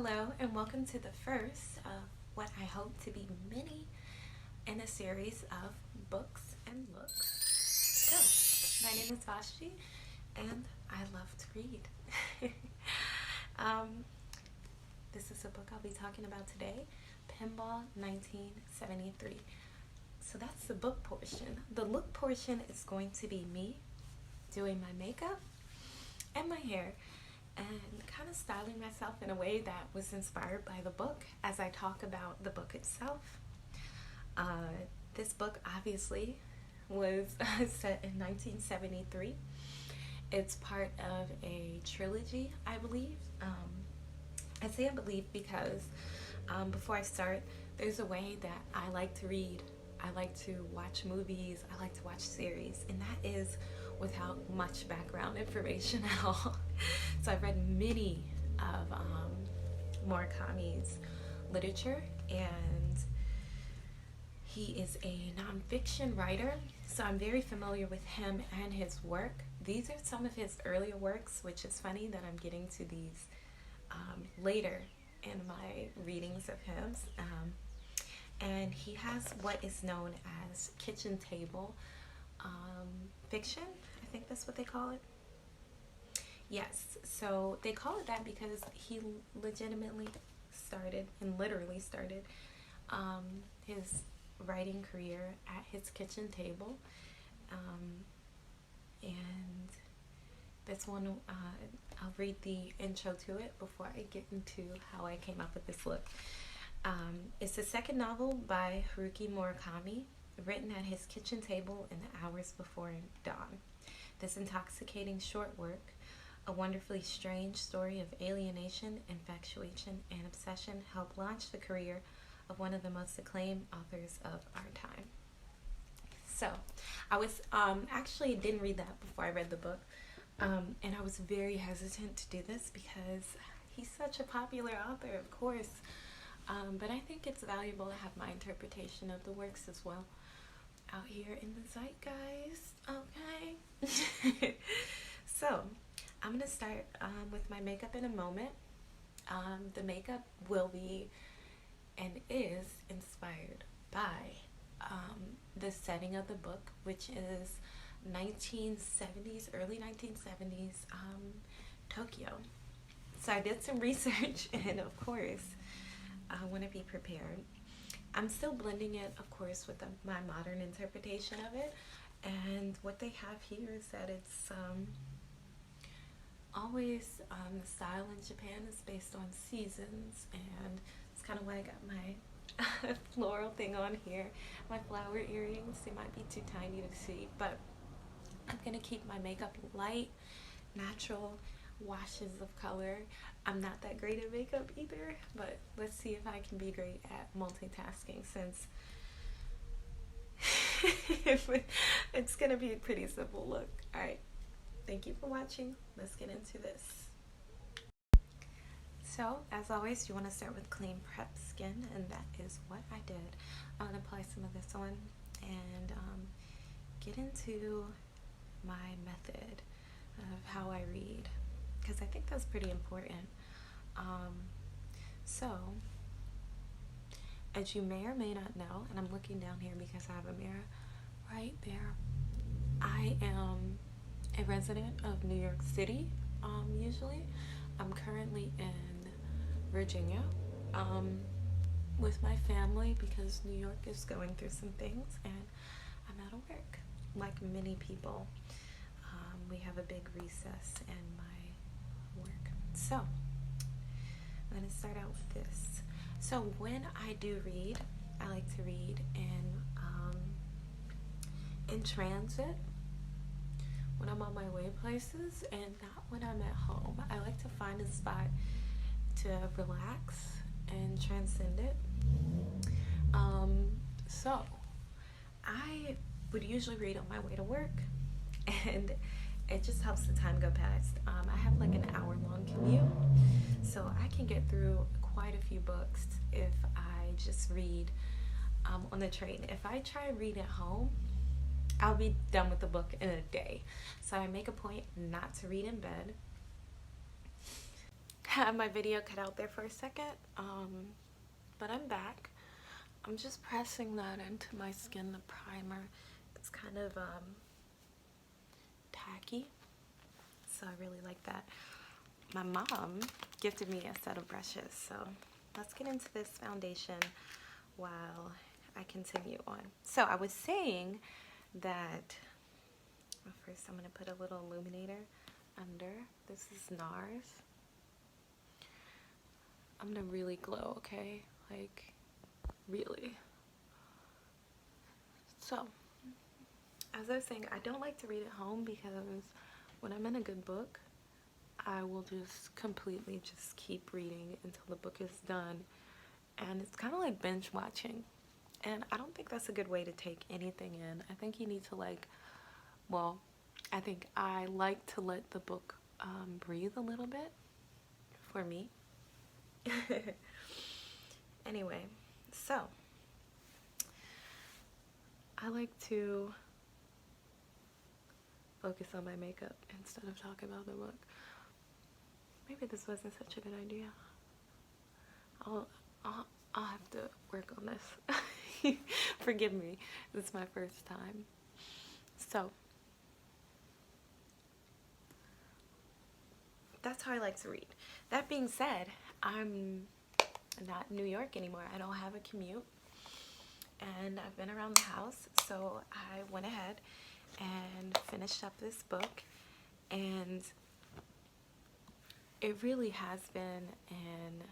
Hello and welcome to the first of what I hope to be many in a series of books and looks. So, my name is Vashti and I love to read. um, this is a book I'll be talking about today, Pinball 1973. So that's the book portion. The look portion is going to be me doing my makeup and my hair and kind of styling myself in a way that was inspired by the book as I talk about the book itself. This book obviously was set in 1973. It's part of a trilogy, I believe. I say I believe because before I start, there's a way that I like to read. I like to watch movies. I like to watch series, and that is without much background information at all. So I've read many of Murakami's literature, and he is a nonfiction writer, so I'm very familiar with him and his work. These are some of his earlier works, which is funny that I'm getting to these later in my readings of his. And he has what is known as kitchen table fiction. I think that's what they call it. Yes, so they call it that because he legitimately started and literally started his writing career at his kitchen table. And this one, I'll read the intro to it before I get into how I came up with this look. It's the second novel by Haruki Murakami, written at his kitchen table in the hours before dawn. This intoxicating short work, a wonderfully strange story of alienation, infatuation, and obsession, helped launch the career of one of the most acclaimed authors of our time. So, I was actually didn't read that before I read the book, and I was very hesitant to do this because he's such a popular author, of course. But I think it's valuable to have my interpretation of the works as well out here in the zeitgeist, okay? So, I'm going to start with my makeup in a moment. The makeup will be and is inspired by the setting of the book, which is 1970s, early 1970s Tokyo. So I did some research, and of course, I want to be prepared. I'm still blending it, of course, with my modern interpretation of it. And what they have here is that it's always the style in Japan is based on seasons, and it's kind of why I got my floral thing on here. My flower earrings, they might be too tiny to see, but I'm gonna keep my makeup light, natural, washes of color. I'm not that great at makeup either, but let's see if I can be great at multitasking, since it's gonna be a pretty simple look. Alright, thank you for watching. Let's get into this. So, as always, you want to start with clean prep skin, and that is what I did. I'm going to apply some of this on and get into my method of how I read, because I think that's pretty important. So, as you may or may not know, and I'm looking down here because I have a mirror right there, I am a resident of New York City, usually. I'm currently in Virginia with my family because New York is going through some things, and I'm out of work like many people. We have a big recess in my work. So I'm going to start out with this. So when I do read, I like to read in transit, when I'm on my way places, and not when I'm at home. I like to find a spot to relax and transcend it. So I would usually read on my way to work, and it just helps the time go past. I have like an hour-long commute, so I can get through quite a few books if I just read on the train. If I try to read at home, I'll be done with the book in a day. So I make a point not to read in bed. had my video cut out there for a second, but I'm back. I'm just pressing that into my skin, the primer. It's kind of tacky, so I really like that. My mom gifted me a set of brushes, so let's get into this foundation while I continue on. So I was saying that, well, first I'm going to put a little illuminator under. This is NARS. I'm going to really glow, okay? Like, really. So, as I was saying, I don't like to read at home because when I'm in a good book, I will just completely just keep reading until the book is done. And it's kind of like binge watching. And I don't think that's a good way to take anything in. I think you need to I think I like to let the book breathe a little bit for me. Anyway, so I like to focus on my makeup instead of talking about the book. Maybe this wasn't such a good idea. I'll have to work on this. Forgive me. This is my first time. So that's how I like to read. That being said, I'm not in New York anymore. I don't have a commute. And I've been around the house, so I went ahead and finished up this book. And it really has been an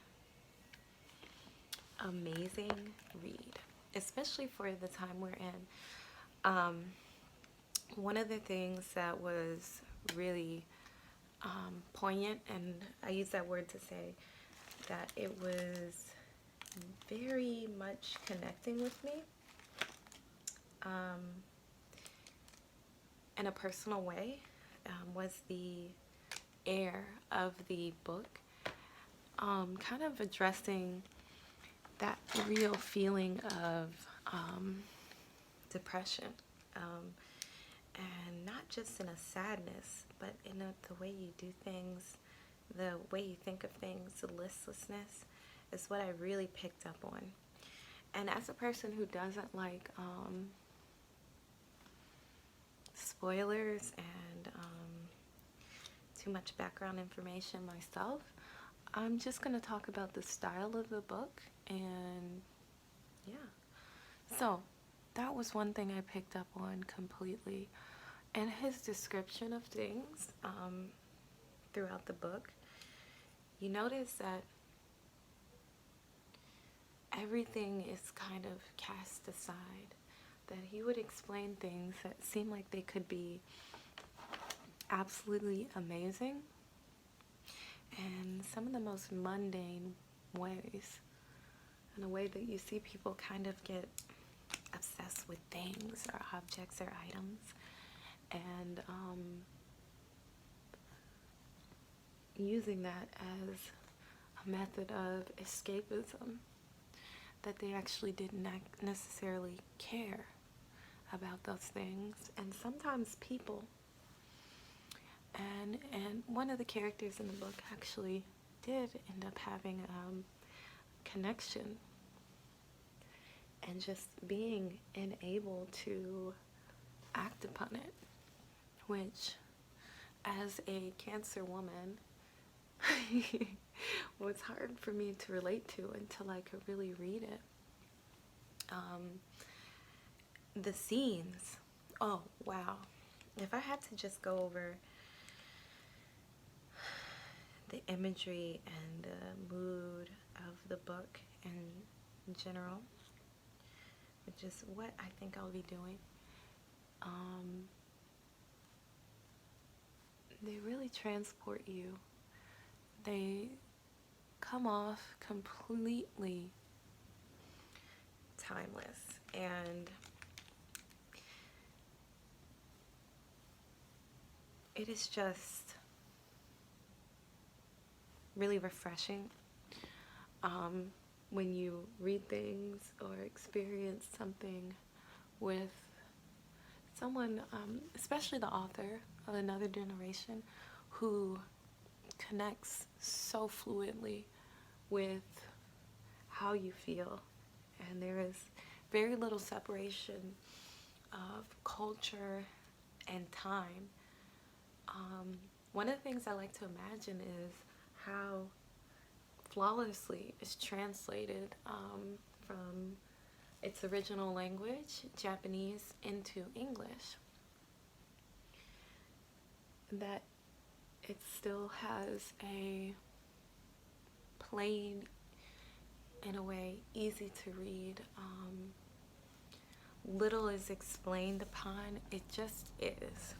amazing read, especially for the time we're in. One of the things that was really poignant, and I use that word to say that it was very much connecting with me in a personal way, was the air of the book, kind of addressing that real feeling of depression, and not just in a sadness, but in the way you do things, the way you think of things, the listlessness is what I really picked up on. And as a person who doesn't like spoilers and too much background information myself, I'm just going to talk about the style of the book. And yeah, so that was one thing I picked up on completely. And his description of things throughout the book, you notice that everything is kind of cast aside, that he would explain things that seem like they could be absolutely amazing in some of the most mundane ways, in a way that you see people kind of get obsessed with things or objects or items, and using that as a method of escapism, that they actually didn't necessarily care about those things, and sometimes people. And one of the characters in the book actually did end up having a connection, and just being unable to act upon it, which, as a Cancer woman, was hard for me to relate to until I could really read it. The scenes, oh wow. If I had to just go over the imagery and the mood of the book in general, which is what I think I'll be doing, they really transport you. They come off completely timeless, and it is just really refreshing when you read things or experience something with someone, especially the author of Another Generation, who connects so fluidly with how you feel, and there is very little separation of culture and time. One of the things I like to imagine is how flawlessly it's translated from its original language, Japanese, into English. That it still has a plain, in a way, easy to read. Little is explained upon, it just is.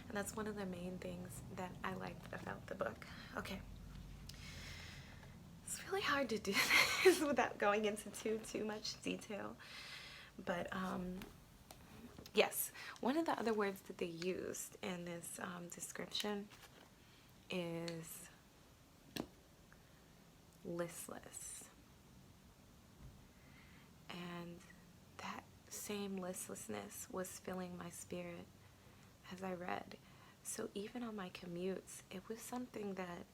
And that's one of the main things that I liked about the book. Okay. It's really hard to do this without going into too much detail. But yes, one of the other words that they used in this description is listless. And that same listlessness was filling my spirit as I read. So even on my commutes, it was something that,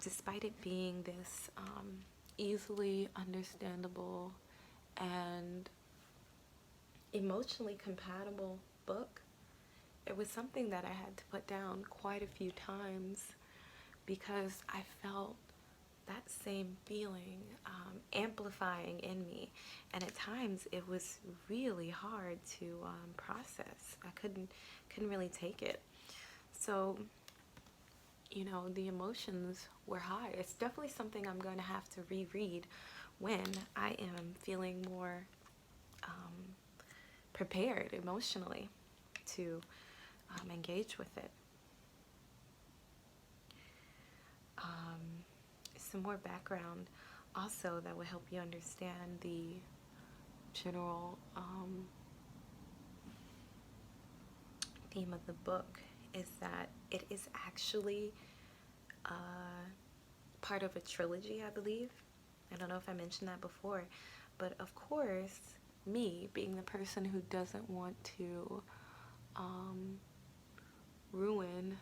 despite it being this easily understandable and emotionally compatible book, it was something that I had to put down quite a few times because I felt that same feeling amplifying in me, and at times it was really hard to process. I couldn't really take it. So, you know, the emotions were high. It's definitely something I'm going to have to reread when I am feeling more prepared emotionally to engage with it. Some more background also that will help you understand the general theme of the book is that it is actually part of a trilogy, I believe. I don't know if I mentioned that before, but of course, me being the person who doesn't want to ruin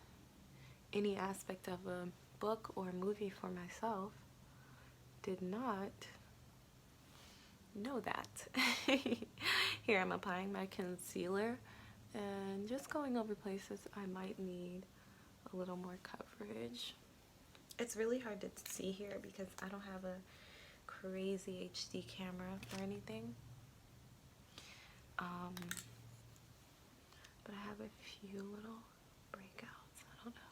any aspect of a book or movie for myself, did not know that. Here I'm applying my concealer and just going over places I might need a little more coverage. It's really hard to see here because I don't have a crazy HD camera or anything. But I have a few little breakouts. I don't know.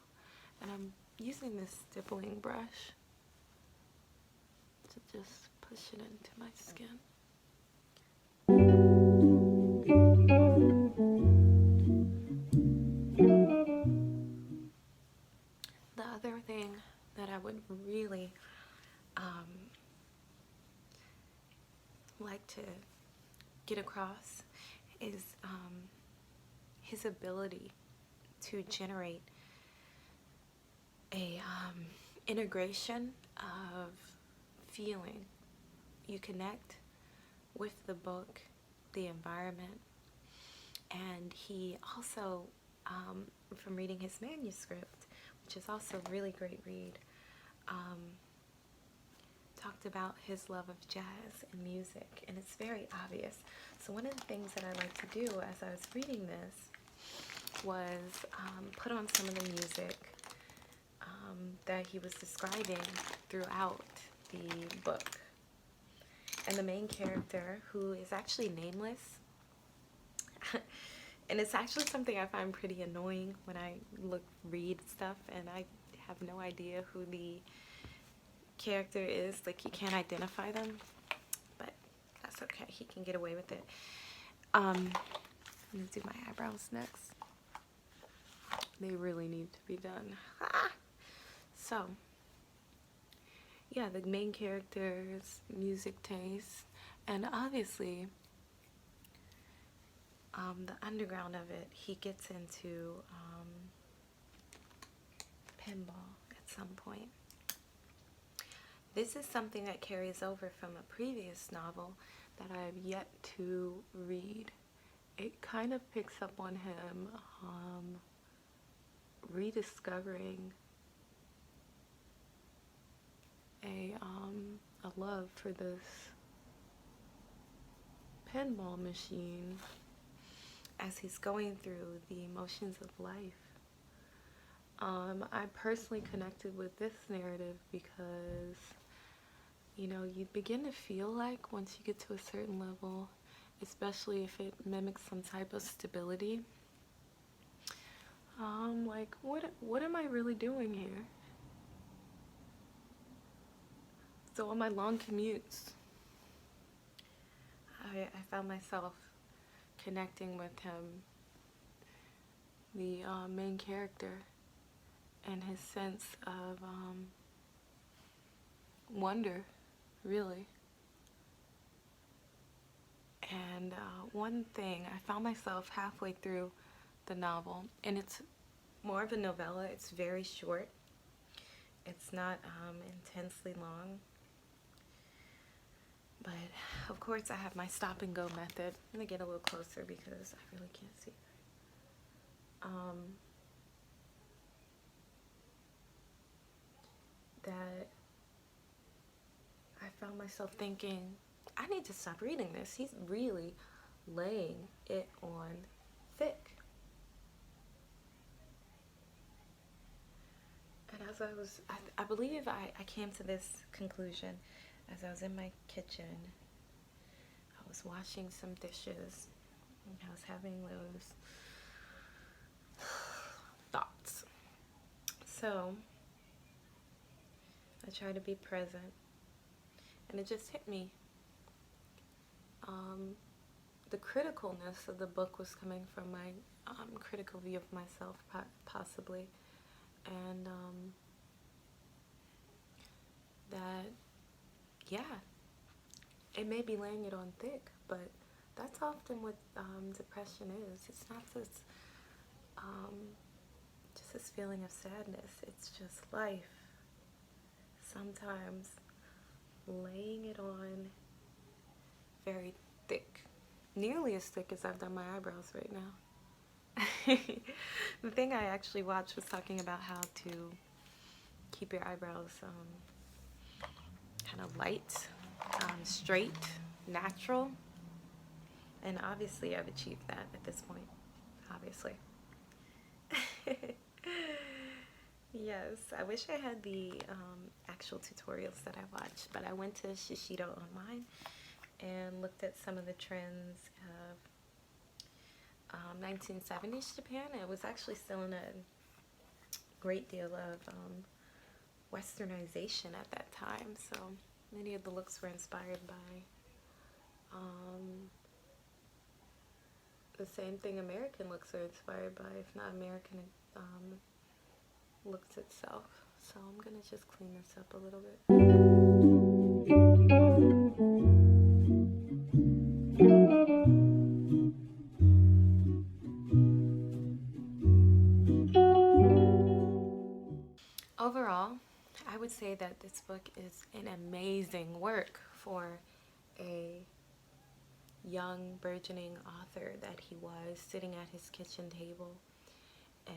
And I'm using this stippling brush to just push it into my skin. The other thing that I would really like to get across is his ability to generate a integration of feeling. You connect with the book, the environment, and he also, from reading his manuscript, which is also a really great read, talked about his love of jazz and music, and it's very obvious. So one of the things that I like to do as I was reading this was put on some of the music that he was describing throughout the book. And the main character, who is actually nameless, and it's actually something I find pretty annoying when I read stuff and I have no idea who the character is, like you can't identify them, but that's okay, he can get away with it. I'm gonna do my eyebrows next. They really need to be done. So yeah, the main character's music taste, and obviously the underground of it, he gets into pinball at some point. This is something that carries over from a previous novel that I have yet to read. It kind of picks up on him rediscovering love for this pinball machine as he's going through the emotions of life. I personally connected with this narrative because, you know, you begin to feel like once you get to a certain level, especially if it mimics some type of stability, like, what am I really doing here? So on my long commutes, I found myself connecting with him, the main character, and his sense of wonder, really. And one thing, I found myself halfway through the novel, and it's more of a novella. It's very short. It's not intensely long. But of course I have my stop and go method. I'm gonna get a little closer because I really can't see that I found myself thinking, I need to stop reading this. He's really laying it on thick. And as I believe I came to this conclusion as I was in my kitchen. I was washing some dishes, and I was having those thoughts. So I tried to be present, and it just hit me. The criticalness of the book was coming from my critical view of myself, possibly, and that, yeah, it may be laying it on thick, but that's often what depression is. It's not this just this feeling of sadness. It's just life sometimes laying it on very thick, nearly as thick as I've done my eyebrows right now. The thing I actually watched was talking about how to keep your eyebrows kind of light, straight, natural, and obviously I've achieved that at this point, obviously. Yes, I wish I had the actual tutorials that I watched, but I went to Shishido Online and looked at some of the trends of 1970s Japan. It was actually still in a great deal of westernization at that time, so many of the looks were inspired by the same thing American looks are inspired by, if not American looks itself. So I'm gonna just clean this up a little bit. Overall, I would say that this book is an amazing work for a young burgeoning author that he was, sitting at his kitchen table. And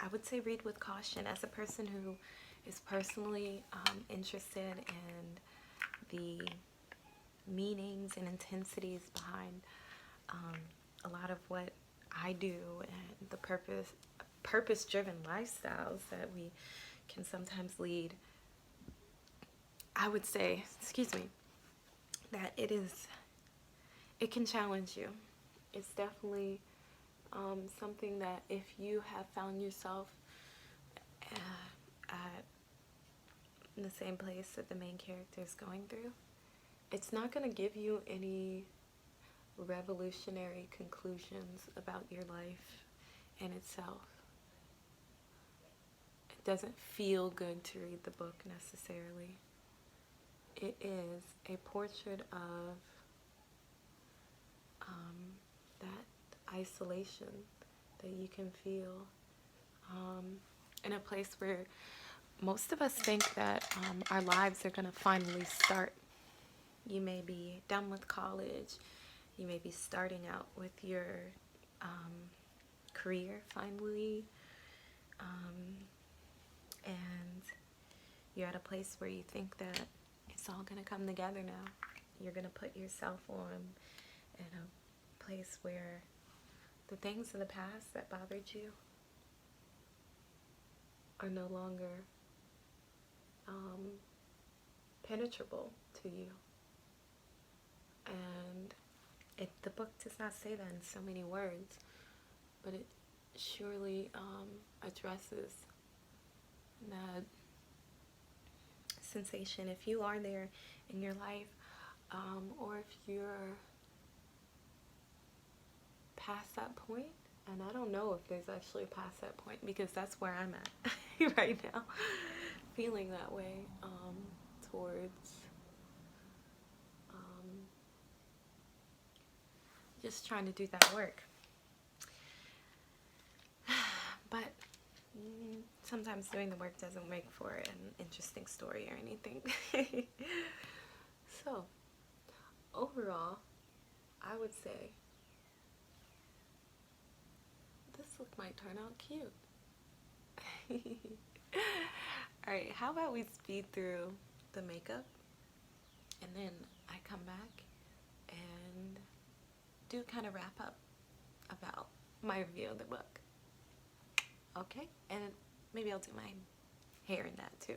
I would say read with caution. As a person who is personally interested in the meanings and intensities behind a lot of what I do and the purpose-driven lifestyles that we can sometimes lead, I would say, that it can challenge you. It's definitely something that if you have found yourself in the same place that the main character is going through, it's not going to give you any revolutionary conclusions about your life in itself. It doesn't feel good to read the book necessarily. It is a portrait of that isolation that you can feel in a place where most of us think that our lives are going to finally start. You may be done with college. You may be starting out with your career finally. And you're at a place where you think that it's all going to come together now. You're going to put yourself on in a place where the things in the past that bothered you are no longer penetrable to you. And the book does not say that in so many words, but it surely addresses that sensation. If you are there in your life, or if you're past that point, and I don't know if there's actually past that point, because that's where I'm at right now, feeling that way towards just trying to do that work. But sometimes doing the work doesn't make for an interesting story or anything. So overall, I would say this look might turn out cute. Alright, how about we speed through the makeup and then I come back and do kind of wrap up about my review of the book. Okay? And maybe I'll do my hair in that too.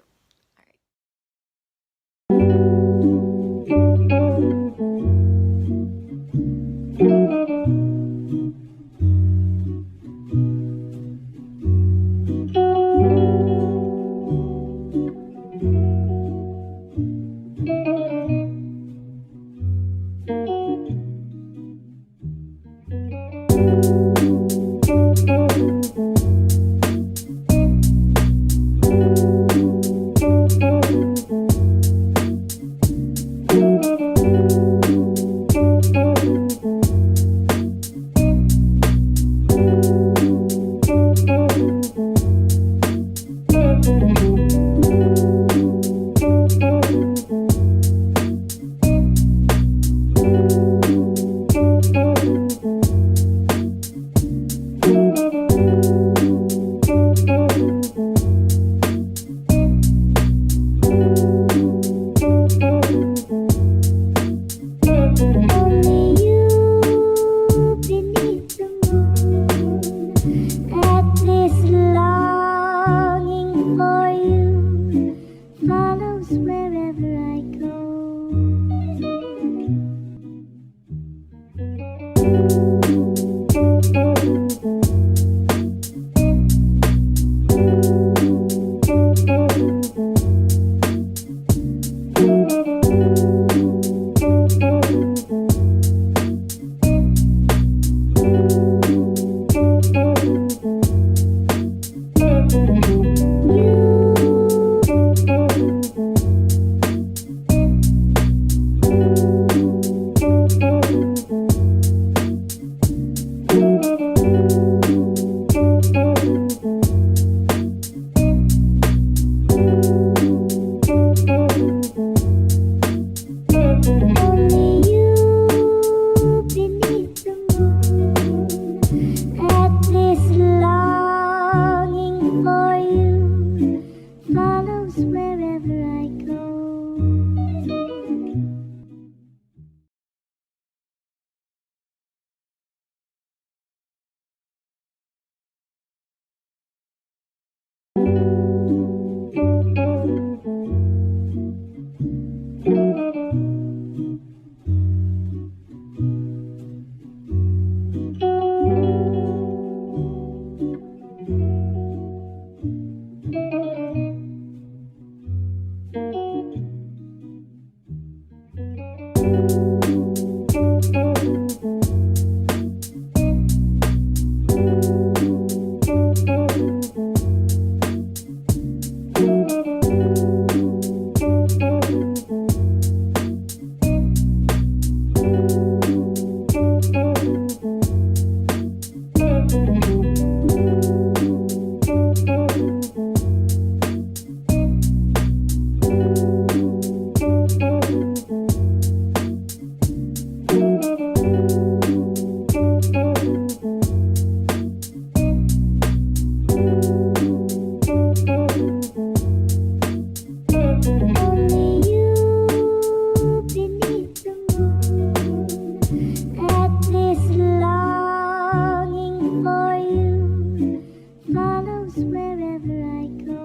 wherever I go.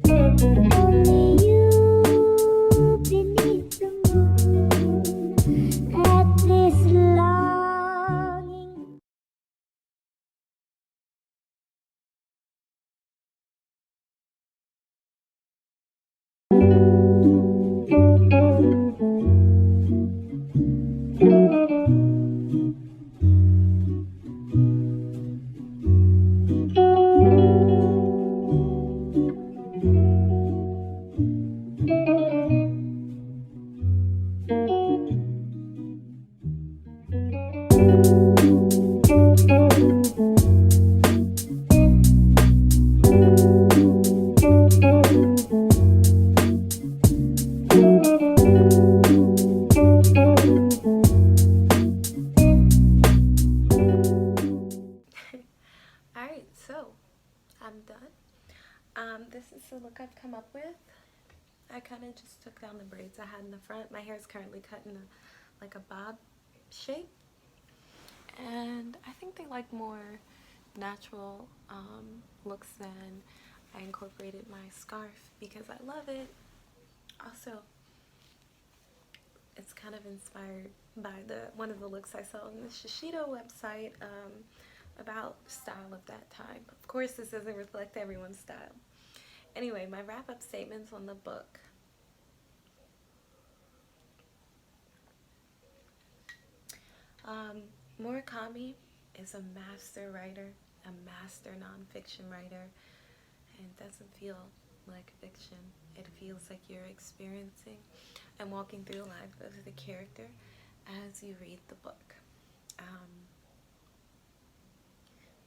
Only you beneath the moon at this longing. Alright, so I'm done. This is the look I've come up with. I kind of just took down the braids I had in the front. My hair is currently cut in like a bob shape. And I think they like more natural looks than I incorporated my scarf because I love it. Also, it's kind of inspired by one of the looks I saw on the Shishido website about style of that time. Of course, this doesn't reflect everyone's style. Anyway, my wrap-up statements on the book. Murakami is a master writer, a master nonfiction writer, and it doesn't feel like fiction. It feels like you're experiencing and walking through the life of the character as you read the book.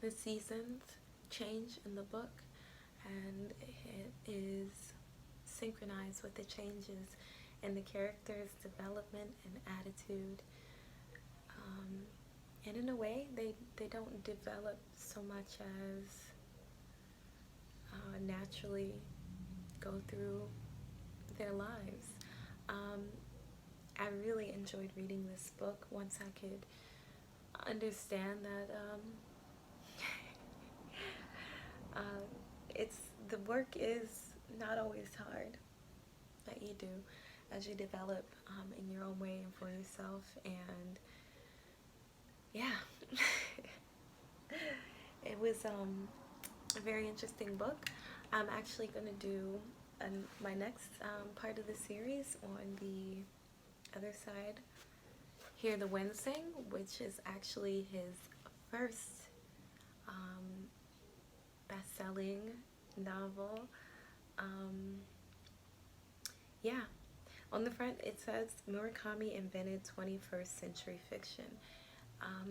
The seasons change in the book, and it is synchronized with the changes in the character's development and attitude. And in a way, they don't develop so much as naturally go through their lives. I really enjoyed reading this book once I could understand that the work is not always hard that you do as you develop in your own way and for yourself. And yeah, it was a very interesting book. I'm actually going to do my next part of the series on the other side, Hear the Wind Sing, which is actually his first best-selling novel. Yeah, on the front it says Murakami invented 21st century fiction.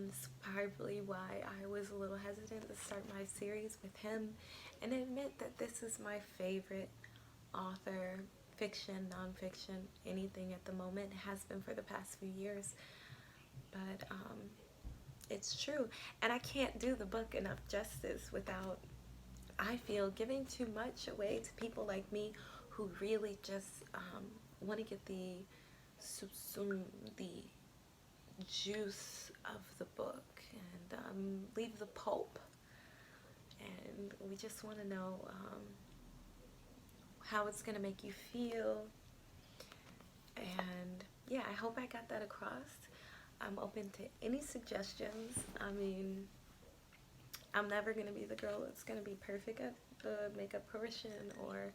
That's probably why I was a little hesitant to start my series with him and admit that this is my favorite author, fiction, nonfiction, anything at the moment. It has been for the past few years, but it's true. And I can't do the book enough justice without, I feel, giving too much away to people like me who really just want to get the juice of the book and leave the pulp, and we just want to know how it's going to make you feel. And yeah, I hope I got that across. I'm open to any suggestions. I mean, I'm never going to be the girl that's going to be perfect at the makeup profession or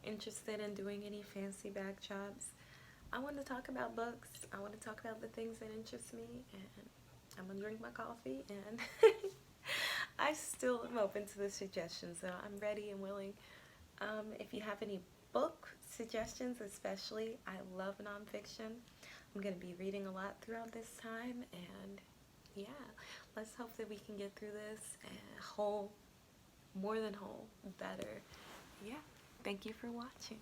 interested in doing any fancy bag jobs. I want to talk about books. I want to talk about the things that interest me, and I'm going to drink my coffee, and I still am open to the suggestions, so I'm ready and willing. If you have any book suggestions, especially, I love nonfiction. I'm going to be reading a lot throughout this time, and yeah, let's hope that we can get through this and whole, more than whole, better. Yeah, thank you for watching.